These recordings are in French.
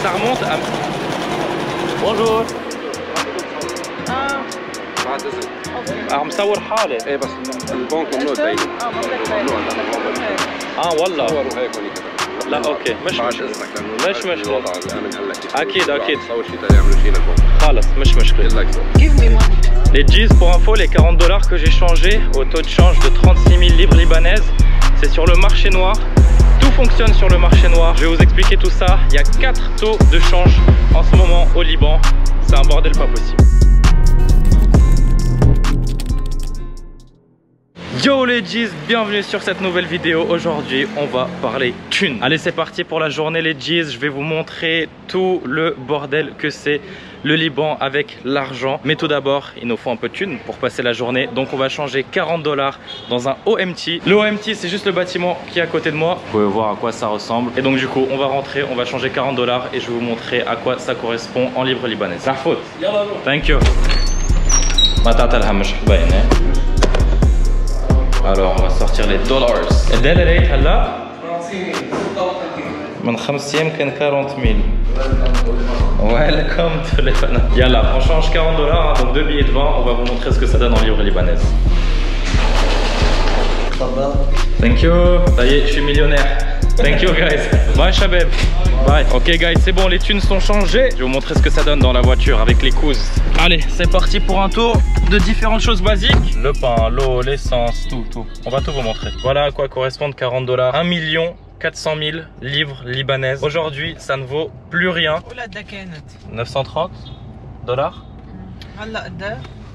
ça remonte à... Bonjour. مصور حالي. ايه بس البنك ممنوع تبين. ممنوع اه والله. صوروا هيك هونيك. لا اوكي مش مشكلة. مش مشكلة. الوضع الامن قال لك اكيد اكيد. صور شيء ثاني يعملوا شيء للبنك. خلص مش مشكلة. Les jeans pour info, les 40 $ que j'ai changé au taux de change de 36 000 livres libanaises, c'est sur le marché noir. Tout fonctionne sur le marché noir. Je vais vous expliquer tout ça. Il y a 4 taux de change en ce moment au Liban. C'est un bordel pas possible. Yo les G's, bienvenue sur cette nouvelle vidéo. Aujourd'hui on va parler thunes. Allez c'est parti pour la journée les G's. Je vais vous montrer tout le bordel que c'est le Liban avec l'argent. Mais tout d'abord il nous faut un peu de thunes pour passer la journée. Donc on va changer 40 $ dans un OMT. Le OMT c'est juste le bâtiment qui est à côté de moi. Vous pouvez voir à quoi ça ressemble. Et donc du coup on va rentrer, on va changer 40 $ et je vais vous montrer à quoi ça correspond en livres libanais. Ça faute. Thank you. Alors on va sortir les dollars. الدالة ريت هلا من 5 يمكن 40 000. Welcome to Lebanon. Yalla, on change 40 $, hein, donc 2 billets de 20. On va vous montrer ce que ça donne en livre libanaise. Thank you. Ça y est, je suis millionnaire. Thank you guys. Bye Shabeb. Bye. Ok guys, c'est bon, les thunes sont changées. Je vais vous montrer ce que ça donne dans la voiture avec les couses. Allez, c'est parti pour un tour de différentes choses basiques. Le pain, l'eau, l'essence, tout. On va tout vous montrer. Voilà à quoi correspondent 40 $. 1 400 000 livres libanaises. Aujourd'hui, ça ne vaut plus rien. 930 $.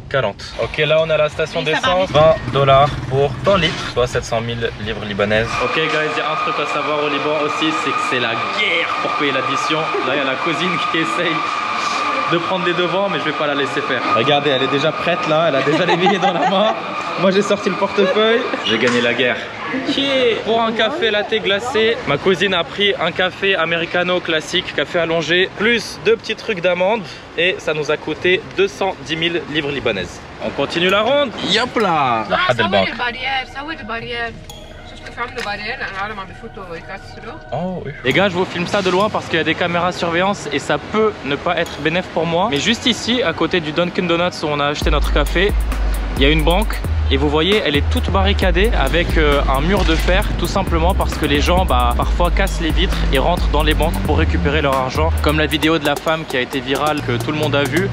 40. Ok, là on est à la station d'essence. 20 $ pour 100 litres, soit 700 000 livres libanaises. Ok guys, il y a un truc à savoir au Liban aussi, c'est que c'est la guerre pour payer l'addition. Là il y a la cousine qui essaye de prendre des devants, mais je vais pas la laisser faire. Regardez, elle est déjà prête là, elle a déjà les billets dans la main. Moi j'ai sorti le portefeuille. J'ai gagné la guerre. Pour un café latte glacé, ma cousine a pris un café americano classique, café allongé, plus 2 petits trucs d'amandes et ça nous a coûté 210 000 livres libanaises. On continue la ronde. Yop là. Oh, oui. Les gars, je vous filme ça de loin parce qu'il y a des caméras surveillance et ça peut ne pas être bénéf pour moi. Mais juste ici, à côté du Dunkin Donuts où on a acheté notre café, il y a une banque. Et vous voyez, elle est toute barricadée avec un mur de fer, tout simplement parce que les gens parfois cassent les vitres et rentrent dans les banques pour récupérer leur argent. Comme la vidéo de la femme qui a été virale, que tout le monde a vu.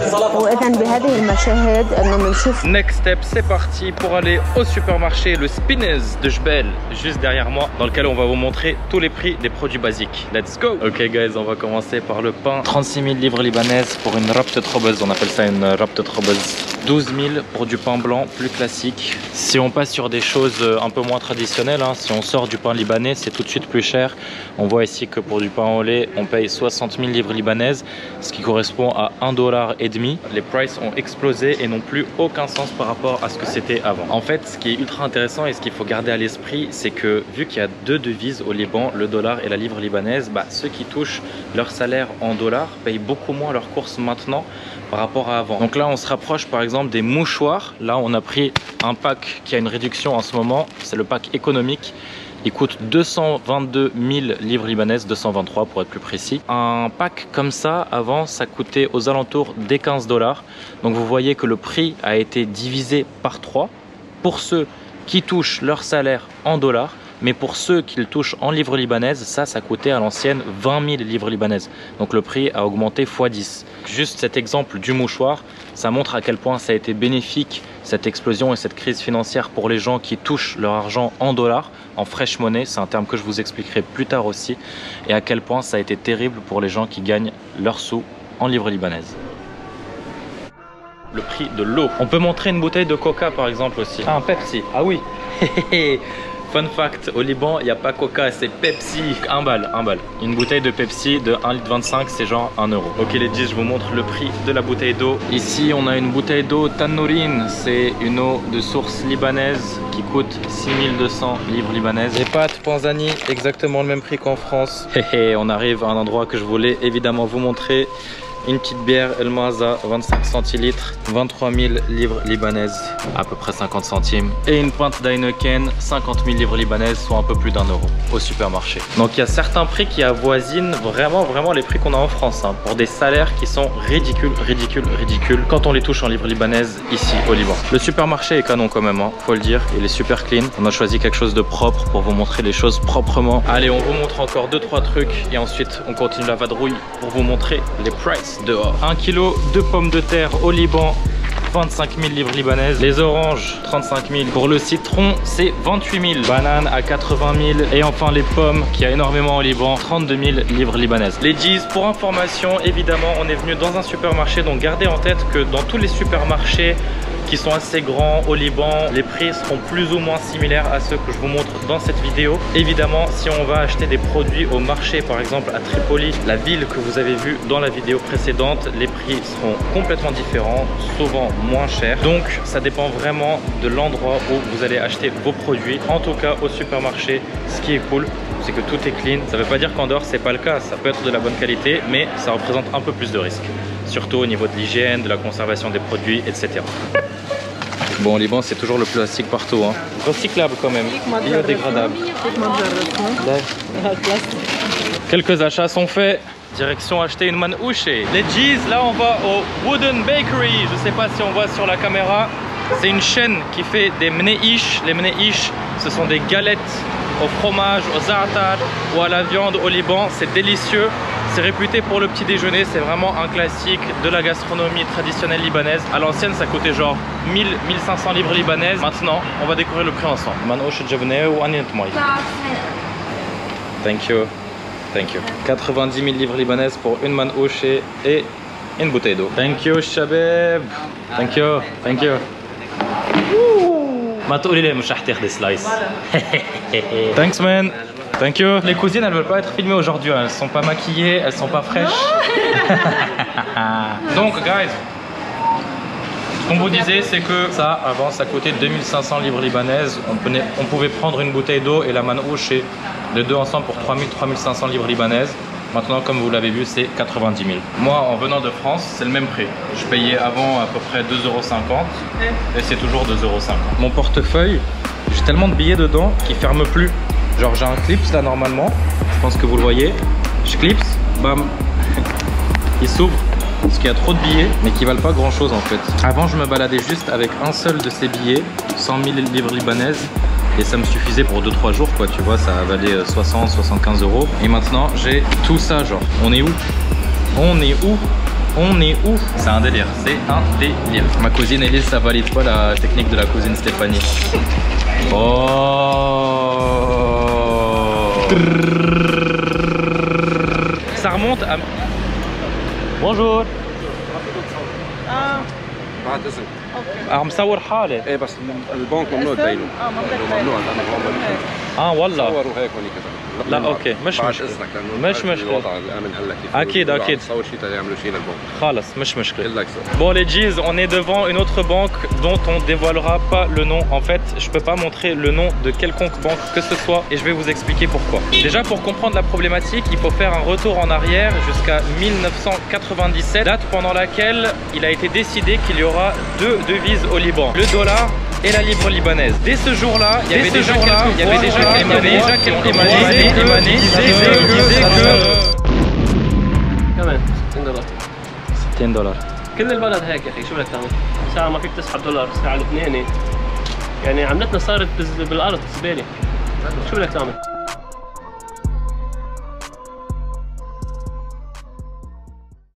Next step, c'est parti pour aller au supermarché, le Spinez de Jbel, juste derrière moi, dans lequel on va vous montrer tous les prix des produits basiques. Let's go! Ok guys, on va commencer par le pain. 36 000 livres libanaises pour une rabte trobez, on appelle ça une rabte trobez. 12 000 pour du pain blanc plus classique. Si on passe sur des choses un peu moins traditionnelles, hein, si on sort du pain libanais, c'est tout de suite plus cher. On voit ici que pour du pain au lait, on paye 60 000 livres libanaises, ce qui correspond à 1,5 $. Les prices ont explosé et n'ont plus aucun sens par rapport à ce que c'était avant. En fait, ce qui est ultra intéressant et ce qu'il faut garder à l'esprit, c'est que vu qu'il y a 2 devises au Liban, le dollar et la livre libanaise, ceux qui touchent leur salaire en dollars payent beaucoup moins leurs courses maintenant par rapport à avant. Donc là, on se rapproche par exemple des mouchoirs. Là, on a pris un pack qui a une réduction en ce moment, c'est le pack économique. Il coûte 222 000 livres libanaises, 223 pour être plus précis. Un pack comme ça, avant, ça coûtait aux alentours des 15 $. Donc vous voyez que le prix a été divisé par 3 pour ceux qui touchent leur salaire en dollars. Mais pour ceux qui le touchent en livres libanaises, ça coûtait à l'ancienne 20 000 livres libanaises. Donc le prix a augmenté x 10. Juste cet exemple du mouchoir, ça montre à quel point ça a été bénéfique, cette explosion et cette crise financière pour les gens qui touchent leur argent en dollars, en fresh money. C'est un terme que je vous expliquerai plus tard aussi. Et à quel point ça a été terrible pour les gens qui gagnent leurs sous en livres libanaises. Le prix de l'eau. On peut montrer une bouteille de Coca par exemple aussi. Ah, un Pepsi. Ah oui. Fun fact, au Liban, il n'y a pas Coca, c'est Pepsi. 1 balle. Une bouteille de Pepsi de 1,25 $, c'est genre 1 €. Ok les 10, je vous montre le prix de la bouteille d'eau. Ici, on a une bouteille d'eau Tannourine. C'est une eau de source libanaise qui coûte 6200 livres libanaises. Les pâtes Panzani, exactement le même prix qu'en France. On arrive à un endroit que je voulais évidemment vous montrer. Une petite bière El Maza, 25 centilitres, 23 000 livres libanaises, à peu près 50 centimes. Et une pinte d'Heineken, 50 000 livres libanaises, soit un peu plus d'1 euro au supermarché. Donc il y a certains prix qui avoisinent vraiment les prix qu'on a en France, hein, pour des salaires qui sont ridicules quand on les touche en livres libanaises ici au Liban. Le supermarché est canon quand même, hein, faut le dire, il est super clean. On a choisi quelque chose de propre pour vous montrer les choses proprement. Allez, on vous montre encore 2-3 trucs et ensuite on continue la vadrouille pour vous montrer les prices dehors. 1 kg de pommes de terre au Liban, 25 000 livres libanaises. Les oranges, 35 000. Pour le citron, c'est 28 000. Bananes à 80 000. Et enfin les pommes, qui a énormément au Liban, 32 000 livres libanaises. Les jeans, pour information, évidemment, on est venu dans un supermarché. Donc gardez en tête que dans tous les supermarchés qui sont assez grands au Liban, les prix seront plus ou moins similaires à ceux que je vous montre dans cette vidéo. Évidemment, si on va acheter des produits au marché, par exemple à Tripoli, la ville que vous avez vue dans la vidéo précédente, les prix seront complètement différents, souvent moins chers. Donc ça dépend vraiment de l'endroit où vous allez acheter vos produits. En tout cas au supermarché, ce qui est cool, c'est que tout est clean. Ça ne veut pas dire qu'en dehors c'est pas le cas, ça peut être de la bonne qualité, mais ça représente un peu plus de risques, surtout au niveau de l'hygiène, de la conservation des produits, etc. Bon, au Liban, c'est toujours le plastique partout, hein. Recyclable quand même, biodégradable. Quelques achats sont faits. Direction acheter une manouche. Les jeans, là on va au Wooden Bakery. Je sais pas si on voit sur la caméra. C'est une chaîne qui fait des mneish. Les mneish, ce sont des galettes au fromage, au za'atar ou à la viande au Liban. C'est délicieux. C'est réputé pour le petit déjeuner. C'est vraiment un classique de la gastronomie traditionnelle libanaise. À l'ancienne, ça coûtait genre 1000-1500 livres libanaises. Maintenant, on va découvrir le prix ensemble. Manouche jabne ou aniyat moy. Thank you. Thank you. 90 000 livres libanaises pour une manouche et une bouteille d'eau. Thank you, Shabab. Thank you. Thank you. ما تقولي لي مش رح تاخذي سلايس. Thanks man. Thank you. Les cousines, elles veulent pas être filmées aujourd'hui. Elles sont pas maquillées, elles sont pas fraîches. Donc, guys, ce qu'on vous disait, c'est que ça, avant, ça coûtait 2500 livres libanaises. On pouvait prendre une bouteille d'eau et la manouche et les deux ensemble pour 3000-3500 livres libanaises. Maintenant, comme vous l'avez vu, c'est 90 000. Moi, en venant de France, c'est le même prix. Je payais avant à peu près 2,50 € et c'est toujours 2,50 €. Mon portefeuille, j'ai tellement de billets dedans qu'il ne ferme plus. Genre, j'ai un clips là normalement. Je pense que vous le voyez. Je clips, bam, il s'ouvre. Parce qu'il y a trop de billets, mais qui valent pas grand chose en fait. Avant, je me baladais juste avec un seul de ces billets, 100 000 livres libanaises. Et ça me suffisait pour 2-3 jours quoi, tu vois, ça valait 60-75 €. Et maintenant j'ai tout ça, genre, on est où? On est où? On est où? C'est un délire, c'est un délire. Ma cousine Elise, ça valide pas la technique de la cousine Stéphanie. Oh, ça remonte à... Bonjour. بعد اسم عم صور حالي. ايه بس البنك ممنوع تبينه. ممنوع والله. صوروا هيك هون كذا. لا اوكي مش مشكلة. مش مشكلة. الوضع الامن هلا كيف. اكيد. صور شيء يعملوا شيء للبنك. خلص مش مشكلة. Bon les G's, on est devant une autre banque dont on dévoilera pas le nom. En fait, je peux pas montrer le nom de quelconque banque que ce soit et je vais vous expliquer pourquoi. Déjà pour comprendre la problématique, il faut faire un retour en arrière jusqu'à 1997, date pendant laquelle il a été décidé qu'il y aura deux devises au Liban, le dollar et la livre libanaise. Dès ce jour-là, il y avait déjà quelques émanées qui disaient que... كمان $60. $60. كل البلد هيك يا اخي، شو بدك تعمل؟ ساعة ما فيك تسحب دولار، ساعة الاثنين يعني عملتنا صارت بالارض زبالة. شو بدك تعمل؟